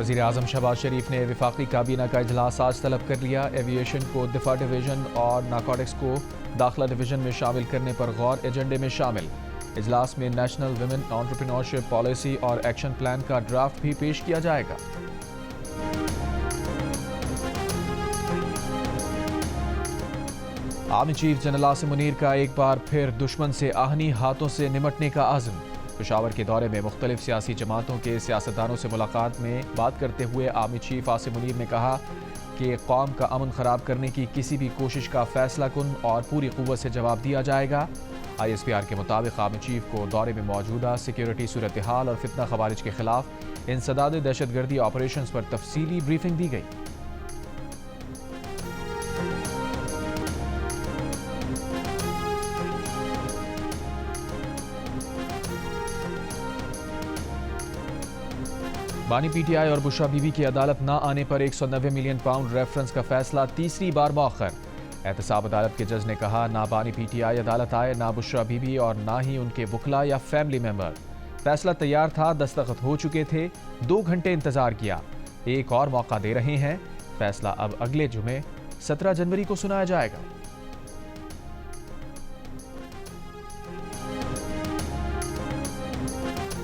वज़ीर आज़म शहबाज शरीफ ने वफाकी काबीना का इजलास आज तलब कर लिया। एविएशन को दिफा डिवीज़न और नारकोटिक्स को दाखिला डिवीज़न में शामिल करने पर गौर एजेंडे में शामिल। इजलास में नेशनल विमेन एंटरप्रेन्योरशिप पॉलिसी और एक्शन प्लान का ड्राफ्ट भी पेश किया जाएगा। Army chief general Asim Munir का एक बार फिर दुश्मन से आहनी हाथों से निमटने का आज़म। पेशावर के दौरे में मुख्तलिफ सियासी जमातों के सियासतदानों से मुलाकात में बात करते हुए आर्मी चीफ आसिम मुनीर ने कहा कि कौम का अमन खराब करने की किसी भी कोशिश का फैसला कुन और पूरी कुव्वत से जवाब दिया जाएगा। ISPR के मुताबिक आर्मी चीफ को दौरे में मौजूदा सिक्योरिटी सूरत हाल और फितना खवारिज के खिलाफ इंसदाद दहशतगर्दी ऑपरेशन पर तफसीली ब्रीफिंग दी गई। बानी PTI और बुशरा बीबी की अदालत न आने पर 190 मिलियन पाउंड रेफरेंस का फैसला तीसरी बार मौखर। एहतसाब अदालत के जज ने कहा ना बानी PTI अदालत आए, ना बुशरा बीबी और ना ही उनके वकला या फैमिली मेंबर। फैसला तैयार था, दस्तखत हो चुके थे, 2 घंटे इंतजार किया, एक और मौका दे रहे हैं। फैसला अब अगले जुमे 17 जनवरी को सुनाया जाएगा।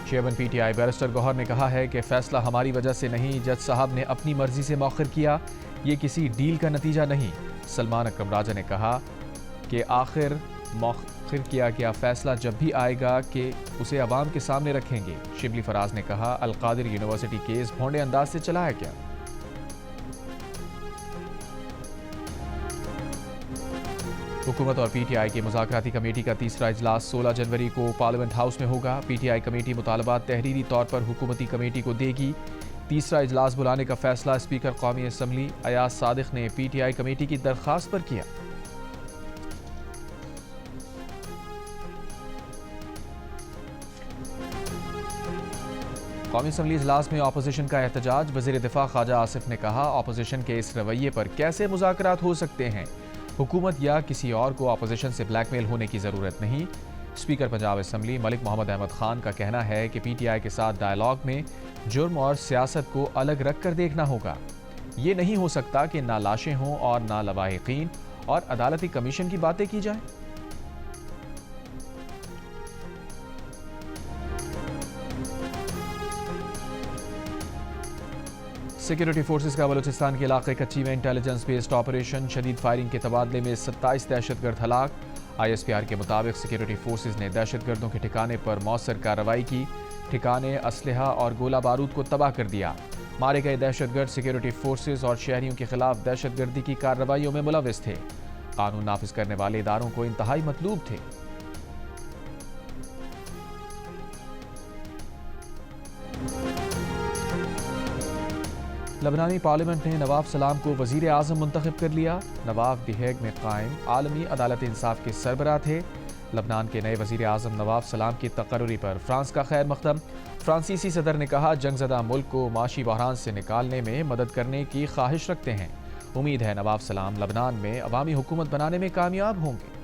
चेयरमैन PTI बैरिस्टर गौहर ने कहा है कि फैसला हमारी वजह से नहीं, जज साहब ने अपनी मर्जी से मौखर किया, ये किसी डील का नतीजा नहीं। सलमान अकरम राजा ने कहा कि आखिर मौखर किया गया फैसला जब भी आएगा कि उसे अवाम के सामने रखेंगे। शिबली फराज ने कहा अल-कादिर यूनिवर्सिटी केस भोंडे अंदाज से चलाया गया। हुकूमत और PTI की मुज़ाकराती कमेटी का तीसरा इजलास 16 जनवरी को पार्लियामेंट हाउस में होगा। PTI कमेटी मुतालबात तहरीरी तौर पर हुकूमती कमेटी को देगी। तीसरा इजलास बुलाने का फैसला स्पीकर कौमी असम्बली अयाज सादिक ने PTI कमेटी की दरख्वास्त पर किया। कौमी असम्बली इजलास में अपोजिशन का एहतजाज। वज़ीर दिफा ख्वाजा आसिफ ने कहा अपोजिशन के इस रवैये पर कैसे मुज़ाकरात हो सकते हैं। हुकूमत या किसी और को अपोजिशन से ब्लैकमेल होने की ज़रूरत नहीं। स्पीकर पंजाब असम्बली मलिक मोहम्मद अहमद खान का कहना है कि PTI के साथ डायलॉग में जुर्म और सियासत को अलग रख कर देखना होगा। ये नहीं हो सकता कि ना लाशें हों और ना लवाहिकीन और अदालती कमीशन की बातें की जाएं। सिक्योरिटी फोर्सेस का बलूचिस्तान के इलाके कच्ची में इंटेलिजेंस बेस्ड ऑपरेशन। शदीद फायरिंग के तबादले में 27 दहशतगर्द हलाक। ISPR के मुताबिक सिक्योरिटी फोर्सेस ने दहशतगर्दों के ठिकाने पर मौसर कार्रवाई की। ठिकाने, असलहा और गोला बारूद को तबाह कर दिया। मारे गए दहशतगर्द सिक्योरिटी फोर्सेस और शहरियों के खिलाफ दहशतगर्दी की कार्रवाइयों में मुलविस थे। कानून नाफिज करने वाले इदारों को इंतहाई मतलूब थे। लबनानी पार्लियामेंट ने नवाब सलाम को वज़ीर आज़म मुंतखब कर लिया। नवाब द हेग में कायम आलमी अदालत इंसाफ के सरबराह थे। लबनान के नए वज़ीर आज़म नवाब सलाम की तकर्री पर फ्रांस का खैर मकदम। फ्रांसीसी सदर ने कहा जंगज़दा मुल्क को माशी बहरान से निकालने में मदद करने की ख्वाहिश रखते हैं। उम्मीद है नवाब सलाम लबनान में अवामी हुकूमत बनाने में कामयाब होंगे।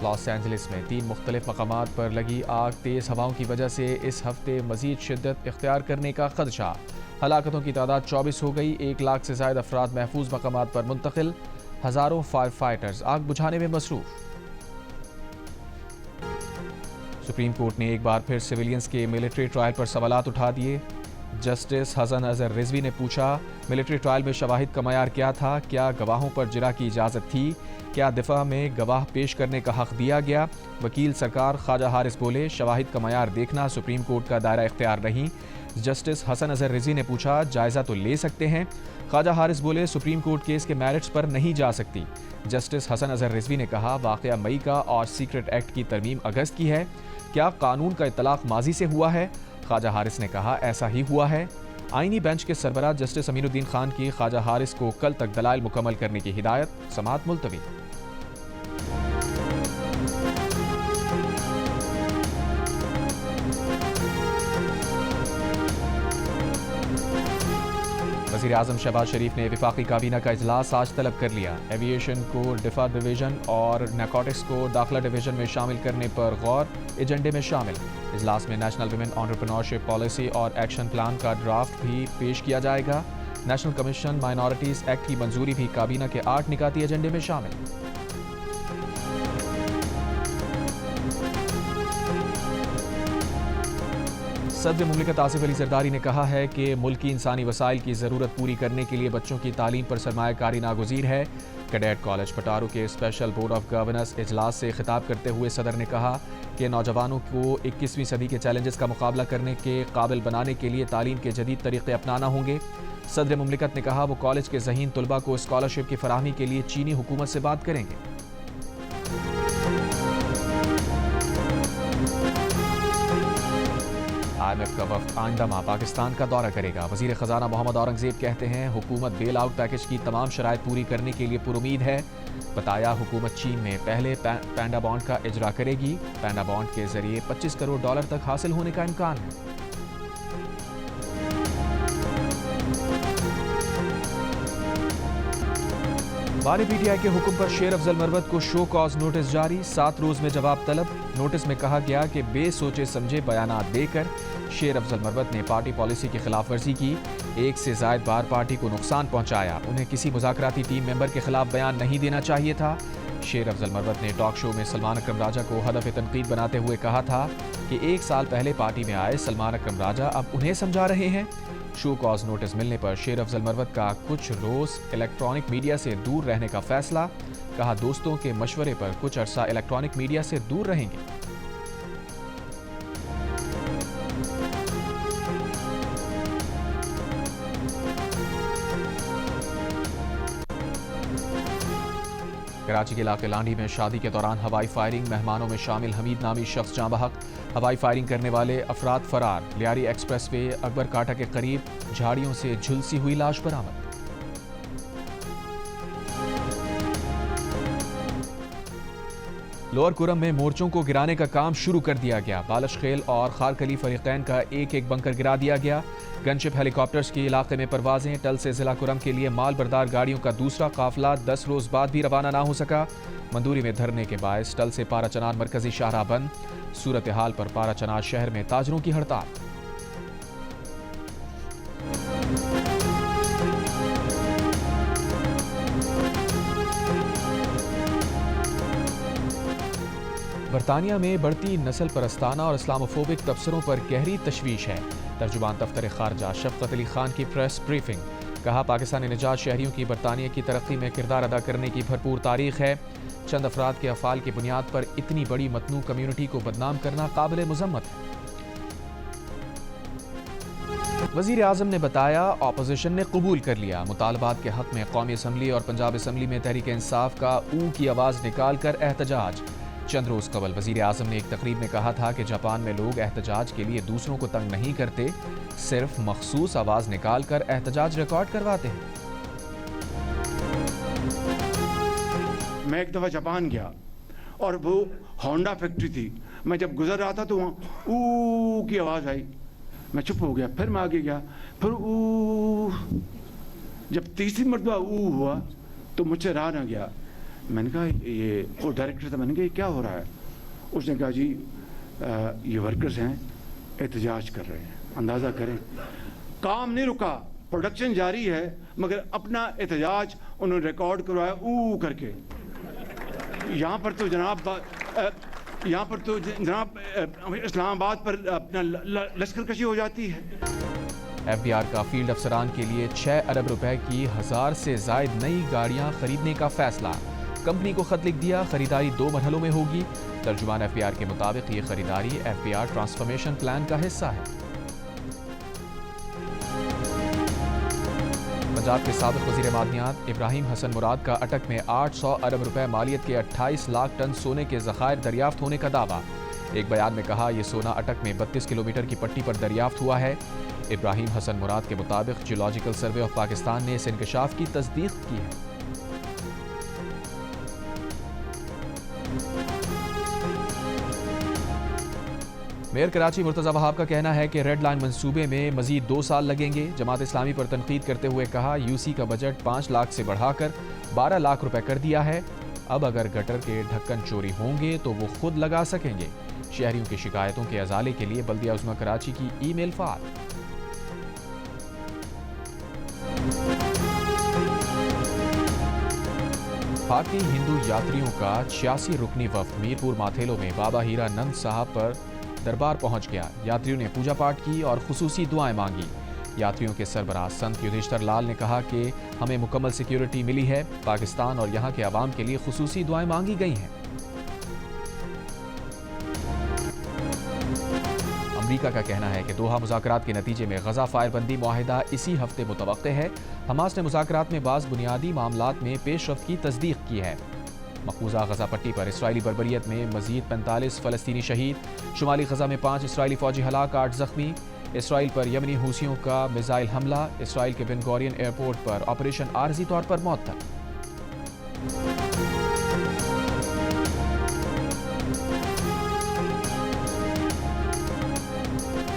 लॉस एंजलिस में 3 मुख्तलिफ मकामात पर लगी आग तेज़ हवाओं की वजह से इस हफ्ते मजीद शिद्दत इख्तियार करने का खदशा। हलाकतों की तादाद 24 हो गई। 1 लाख से ज़ायद अफराद महफूज मकामात पर मुंतकिल। हज़ारों फायर फाइटर्स आग बुझाने में मसरूफ। सुप्रीम कोर्ट ने एक बार फिर सिविलियंस के मिलिट्री ट्रायल पर सवालात उठा दिए। जस्टिस हसन अजहर रिजवी ने पूछा मिलिट्री ट्रायल में शवाहिद का मयार क्या था, क्या गवाहों पर जिरा की इजाज़त थी, क्या दिफा में गवाह पेश करने का हक दिया गया। वकील सरकार ख्वाजा हारिस बोले शवाहिद का मयार देखना सुप्रीम कोर्ट का दायरा इख्तियार नहीं। जस्टिस हसन अजहर रिजवी ने पूछा जायज़ा तो ले सकते हैं। ख्वाजा हारिस बोले सुप्रीम कोर्ट केस के मेरिट्स पर नहीं जा सकती। जस्टिस हसन अजहर रिजवी ने कहा वाक़या मई का और सीक्रेट एक्ट की तरमीम अगस्त की है, क्या कानून का इतलाक़ माजी से हुआ है। ख्वाजा हारिस ने कहा ऐसा ही हुआ है। आईनी बेंच के सरबराह जस्टिस अमीनुद्दीन खान की ख्वाजा हारिस को कल तक दलाइल मुकम्मल करने की हिदायत। समाअत मुलतवी। वज़ीर आज़म शहबाज शरीफ ने वफाकी काबीना का इजलास आज तलब कर लिया। एविएशन को डिफा डिवीज़न और नारकोटिक्स को दाखिला डिवीज़न में शामिल करने पर गौर एजेंडे में शामिल। इजलास में नेशनल विमेन एंटरप्रेन्योरशिप पॉलिसी और एक्शन प्लान का ड्राफ्ट भी पेश किया जाएगा। नेशनल कमीशन माइनॉरिटीज़ एक्ट की मंजूरी भी काबीना के 8 निकाती एजेंडे में शामिल। सदर मुमलिकत आसिफ अली जरदारी ने कहा है कि मुल्क की इंसानी वसाइल की ज़रूरत पूरी करने के लिए बच्चों की तालीम पर सरमायाकारी नागुज़ीर है। कैडेट कॉलेज पटारू के स्पेशल बोर्ड ऑफ गवर्नेंस इजलास से खिताब करते हुए सदर ने कहा कि नौजवानों को 21वीं सदी के चैलेंजेस का मुकाबला करने के काबिल बनाने के लिए तालीम के जदीद तरीक़े अपनाना होंगे। सदर मुमलिकत ने कहा वो कॉलेज के ज़हीन तुलबा को स्कॉलरशिप की फराहमी के लिए चीनी हुकूमत से बात करेंगे। IMF का वफ्द आइंदा माह पाकिस्तान का दौरा करेगा। वज़ीर ख़जाना मोहम्मद औरंगज़ेब कहते हैं हुकूमत बेल आउट पैकेज की तमाम शराइत पूरी करने के लिए पुरुमीद है। बताया हुकूमत चीन में पहले पैंडा बॉन्ड का इजरा करेगी। पैंडा बॉन्ड के जरिए $25 करोड़ तक हासिल होने का इम्कान है। वाली PTI के हुक्म पर शेर अफजल मरवत को शो कॉज नोटिस जारी। 7 रोज में जवाब तलब। नोटिस में कहा गया कि बेसोचे समझे बयानात देकर शेर अफजल मरवत ने पार्टी पॉलिसी की खिलाफ वर्जी की। एक से जायद बार पार्टी को नुकसान पहुंचाया। उन्हें किसी मुज़ाकराती टीम मेंबर के खिलाफ बयान नहीं देना चाहिए था। शेर अफजल मरवत ने टॉक शो में सलमान अकरम राजा को हदफ तनकीद बनाते हुए कहा था कि 1 साल पहले पार्टी में आए सलमान अकरम राजा अब उन्हें समझा रहे हैं। शो कॉज नोटिस मिलने पर शेर अफजल मरवत का कुछ रोज इलेक्ट्रॉनिक मीडिया से दूर रहने का फैसला। कहा दोस्तों के मशवरे पर कुछ अरसा इलेक्ट्रॉनिक मीडिया से दूर रहेंगे। कराची के इलाके लांडी में शादी के दौरान हवाई फायरिंग। मेहमानों में शामिल हमीद नामी शख्स जाँ बहक। हवाई फायरिंग करने वाले अफराद फरार। लियारी एक्सप्रेसवे अकबर काटा के करीब झाड़ियों से झुलसी हुई लाश बरामद। लोअर कुरम में मोर्चों को गिराने का काम शुरू कर दिया गया। बालश खेल और खारकली फरीकैन का एक बंकर गिरा दिया गया। गनशिप हेलीकॉप्टर्स के इलाके में परवाजें। टल से जिला कुरम के लिए माल बरदार गाड़ियों का दूसरा काफिला 10 रोज बाद भी रवाना ना हो सका। मंदूरी में धरने के बायस टल से पाराचनार मरकजी शाहराह बंद। सूरत हाल पर पाराचनार शहर में ताजरों की हड़ताल। बरतानिया में बढ़ती नस्ल परस्ताना और इस्लामोफोबिक तबसरों पर गहरी तशवीश है। तर्जुमान दफ्तर खारजा शफकत अली खान की प्रेस ब्रीफिंग। कहा पाकिस्तानी निजात शहरियों की बरतानिया की तरक्की में किरदार अदा करने की भरपूर तारीख है। चंद अफराद के अफ़ाल की बुनियाद पर इतनी बड़ी मतनू कम्यूनिटी को बदनाम करना काबिल मुज़म्मत है। वज़ीर आज़म ने बताया ऑपोजिशन ने कबूल कर लिया। मुतालबात के हक में कौमी असम्बली और पंजाब असम्बली में तहरीक इंसाफ का ऊ की आवाज़ निकाल कर एहतजाज। चंद रोज कबल वज़ीर आज़म ने एक तकरीब में कहा था कि जापान में लोग एहतजाज के लिए दूसरों को तंग नहीं करते, सिर्फ मखसूस आवाज़ निकाल कर एहतजाज रिकॉर्ड करवाते हैं। मैं एक दफ़ा जापान गया और वो होंडा फैक्ट्री थी। मैं जब गुजर रहा था तो वहाँ ऊ की आवाज़ आई। मैं चुप हो गया। फिर मैं आगे गया, फिर ऊ। जब तीसरी मरतबा ऊ हुआ तो मुझसे रहा ना गया। मैंने कहा ये वो डायरेक्टर था। मैंने कहा ये क्या हो रहा है? उसने कहा जी ये वर्कर्स हैं, एहतजाज कर रहे हैं। अंदाज़ा करें, काम नहीं रुका, प्रोडक्शन जारी है, मगर अपना एहतजाज उन्होंने रिकॉर्ड करवाया ऊ करके। यहाँ पर तो जनाब इस्लामाबाद पर अपना लश्कर कशी हो जाती है। FBR का फील्ड अफसरान के लिए 6 अरब रुपए की 1000 से जायद नई गाड़ियां खरीदने का फैसला। कंपनी को खत लिख दिया। खरीदारी 2 मरहलों में होगी। तर्जुमान FBR के मुताबिक ये खरीदारी FBR ट्रांसफॉर्मेशन प्लान का हिस्सा है। पंजाब के साबिक वज़ीर मादनियात इब्राहिम हसन मुराद का अटक में 800 अरब रुपए मालियत के 28 लाख टन सोने के ज़खायर दरियाफ्त होने का दावा। एक बयान में कहा यह सोना अटक में 32 किलोमीटर की पट्टी पर दरियाफ्त हुआ है। इब्राहिम हसन मुराद के मुताबिक जियोलॉजिकल सर्वे ऑफ पाकिस्तान ने इस इंकशाफ की तस्दीक की है। मेयर कराची मुर्तज़ा वहाब का कहना है कि रेड लाइन मंसूबे में मजीद 2 साल लगेंगे। जमात इस्लामी पर तनकीद करते हुए कहा, यूसी का बजट 5 लाख से बढ़ाकर 12 लाख रुपए कर दिया है। अब अगर गटर के ढक्कन चोरी होंगे तो वो खुद लगा सकेंगे। शहरियों की शिकायतों के अजाले के लिए बल्दिया उज़्मा कराची की ईमेल फाल। भारतीय हिंदू यात्रियों का 86 रुकनी वफ्द मीरपुर माथेलो में बाबा हीरा नंद साहब पर दरबार पहुंच गया। यात्रियों ने पूजा पाठ की और खुसूसी दुआएं मांगी। यात्रियों के सरबराह संत युधिष्ठिर लाल ने कहा कि हमें मुकम्मल सिक्योरिटी मिली है। पाकिस्तान और यहाँ के अवाम के लिए खुसूसी दुआएं मांगी गई हैं। अमरीका का कहना है कि दोहा मुज़ाकरात के नतीजे में गजा फायरबंदी मुआहिदा इसी हफ्ते मुतवक्के है। हमास ने मुज़ाकरात में बाज़ बुनियादी मामलात में पेशरफ्त की तस्दीक की है। मकबूजा गजा पट्टी पर इसराइली बर्बरियत में मजीद 45 फ़लस्तीनी शहीद। शुमाली गजा में 5 इसराइली फौजी हलाक, 8 जख्मी। इसराइल पर यमनी हूसियों का मिसाइल हमला। इसराइल के बेन गोरियन एयरपोर्ट पर ऑपरेशन आर्जी तौर पर मअतल।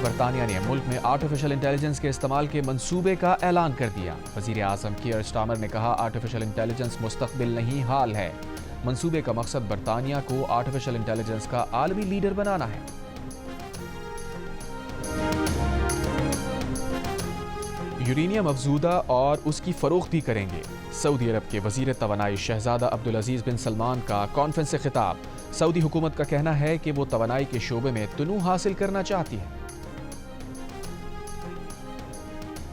बरतानिया ने मुल्क में आर्टिफिशियल इंटेलिजेंस के इस्तेमाल के मंसूबे का ऐलान कर दिया। वज़ीर आज़म कीयर स्टामर ने कहा, आर्टिफिशियल इंटेलिजेंस मुस्तक़बिल नहीं हाल है। मंसूबे का मकसद बरतानिया को आर्टिफिशियल इंटेलिजेंस का आलमी लीडर बनाना है। यूरेनियम अफजूदा और उसकी फरोख्त भी करेंगे। सऊदी अरब के वज़ीर तवानाई शहजादा अब्दुल अजीज़ बिन सलमान का कॉन्फ्रेंस से खिताब। सऊदी हुकूमत का कहना है कि वो तवानाई के शोबे में तनू हासिल करना चाहती है।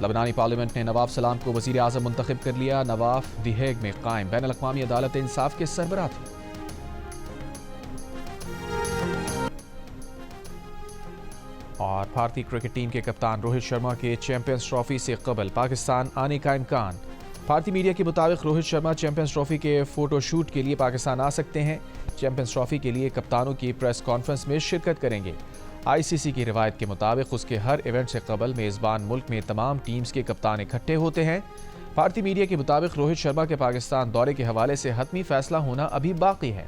लबनानी पार्लियामेंट ने नवाफ सलाम को वज़ीर आज़म मुंतखब कर लिया। नवाफ दी हेग में कायम बैन अल-अक़वामी अदालत इंसाफ के सरबराह थे। और भारतीय क्रिकेट टीम के कप्तान रोहित शर्मा के चैंपियंस ट्रॉफी से कबल पाकिस्तान आने का इम्कान। भारतीय मीडिया के मुताबिक रोहित शर्मा चैंपियंस ट्रॉफी के फोटोशूट के लिए पाकिस्तान आ सकते हैं। चैंपियंस ट्रॉफी के लिए कप्तानों की प्रेस कॉन्फ्रेंस में शिरकत करेंगे। आईसीसी की रिवायत के मुताबिक उसके हर इवेंट से कबल मेज़बान मुल्क में तमाम टीम्स के कप्तान इकट्ठे होते हैं। भारतीय मीडिया के मुताबिक रोहित शर्मा के पाकिस्तान दौरे के हवाले से हतमी फैसला होना अभी बाकी है।